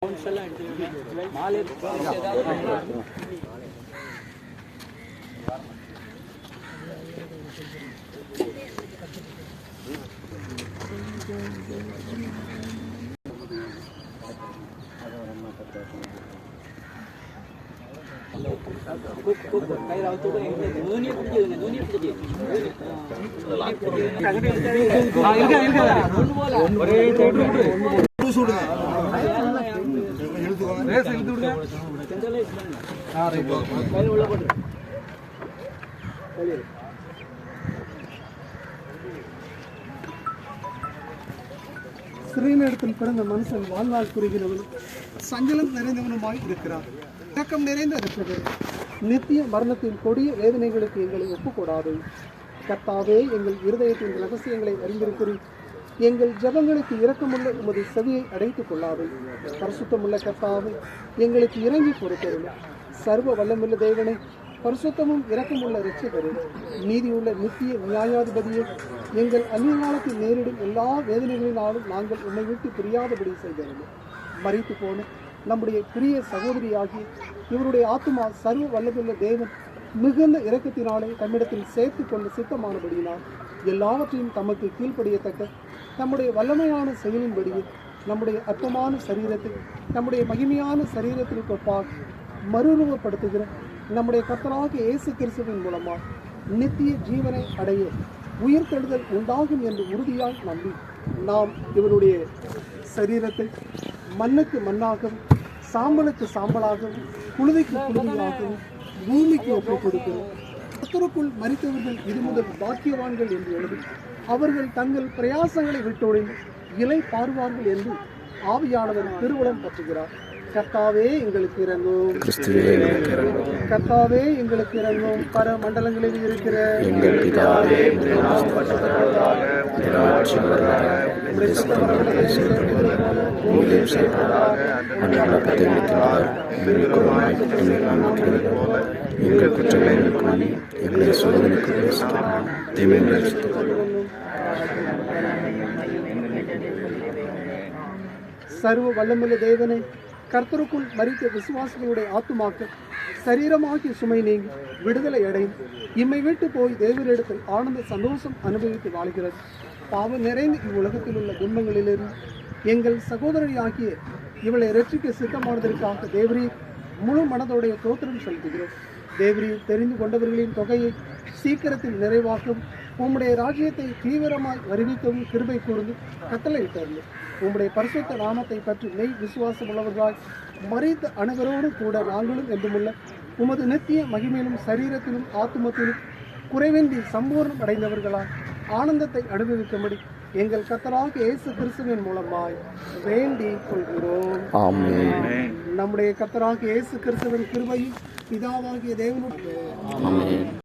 சிறையினிடத்தில் பிறந்த மனுஷன் வாழ்நாள் குறுகினவனும் சஞ்சலம் நிறைந்தவனுமாய் இருக்கிறார். இரக்கம் நிறைந்த இரட்சகர், நித்திய மரணத்தின் கொடிய வேதனைகளுக்கு எங்களை ஒப்புக்கூடாது. கர்த்தாவே, எங்கள் இருதயத்தின் ரகசியங்களை அறிந்திருக்கிறீர். எங்கள் ஜபங்களுக்கு இரக்கமுள்ள உமது செவியை அடைத்துக் கொள்ளாது. பரிசுத்தமுள்ள கர்த்தாவே, எங்களுக்கு இறங்கி பொறுத்தருள். சர்வ வல்லமுள்ள தேவனை, பரிசுத்தமும் இரக்கமுள்ள இரட்சகரே, நீதியுள்ள நித்திய நியாயாதிபதியே, எங்கள் அந்நியகாலத்தில் நேரிடும் எல்லா வேதனைகளினாலும் நாங்கள் உன்னை விட்டு பிரியாதபடி செய்தோம். மறித்து போன நம்முடைய பிரிய சகோதரியாகி இவருடைய ஆத்மா சர்வ வல்லமுள்ள தேவன் மிகுந்த இரக்கத்தினாலே தம்மிடத்தில் சேர்த்து கொண்டு சித்தமானபடியினால் எல்லாவற்றையும் தமக்கு கீழ்ப்படியத்தக்க நம்முடைய வல்லமையான செயலின்படியே நம்முடைய அற்பமான சரீரத்தை நம்முடைய மகிமையான சரீரத்திற்கு ஒப்பாக மறுரூபப்படுத்துகிற நம்முடைய கர்த்தராகிய இயேசு கிறிஸ்துவின் மூலமாக நித்திய ஜீவனை அடைய உயிர்த்தெழுதல் உண்டாகும் என்று உறுதியாய் நம்பி நாம் இவருடைய சரீரத்தை மண்ணுக்கு மண்ணாகவும் சாம்பலுக்கு சாம்பலாகவும் புழுதிக்கு புழுதியாகவும் பூமிக்கு ஒப்புக் கொடுக்கிறோம். கர்த்தருக்குள் மரித்தவர்கள் இது முதல் பாக்கியவான்கள் என்று எழுதி அவர்கள் தங்கள் பிரயாசங்களை விட்டொழிந்து இலை பாருவார்கள் என்று ஆவியானவர் திருவுளம் பற்றுகிறார். கர்த்தாவே எங்களுக்கு இறங்கும், கர்த்தாவே எங்களுக்கு இறங்கும். பர மண்டலங்களில் இருக்கிற எங்கள் பிதாவே, எங்கள் குற்றங்களை எங்களை சோதனைக்கு சர்வ வல்லமுள்ள தேவனை, கர்த்தருக்குள் மரித்த விசுவாசிகளுடைய ஆத்துமாக்கள் சரீரமாகிய சுமை நீங்கி விடுதலை அடையும் இம்மை விட்டு போய் தேவரிடத்தில் ஆனந்த சந்தோஷம் அனுபவித்து வாழ்கிறது. பாவம் நிறைந்த இவ்வுலகத்தில் உள்ள துன்பங்களிலிருந்து எங்கள் சகோதரியாகிய இவளை இரட்சிக்க சித்தமானதற்காக தேவரீர் முழு மனதோடைய தோத்திரம் செலுத்துகிறோம். தேவரீர் தெரிந்து கொண்டவர்களின் தொகையை சீக்கிரத்தில் நிறைவாக்கவும் உம்முடைய ராஜ்யத்தை தீவிரமாய் வருவிக்கவும் கிருபை கூர்ந்து கட்டளையிட்டார்கள். உம்முடைய பரிசுத்த நாமத்தை பற்றி மெய் விசுவாசம் உள்ளவர்களால் மறித்த அனைவரோடு கூட நாங்களும் என்றுமுள்ள உமது நித்திய மகிமையிலும் சரீரத்திலும் ஆத்துமத்திலும் குறைவின்றி சம்பூர்ணம் அடைந்தவர்களால் ஆனந்தத்தை அனுபவிக்கும்படி எங்கள் கர்த்தராகிய இயேசு கிறிஸ்துவின் மூலமாய் வேண்டிக் கொள்கிறோம். நம்முடைய கர்த்தராகிய இயேசு கிறிஸ்துவின் கிருபையும் பிதாவாகிய தேவனுடைய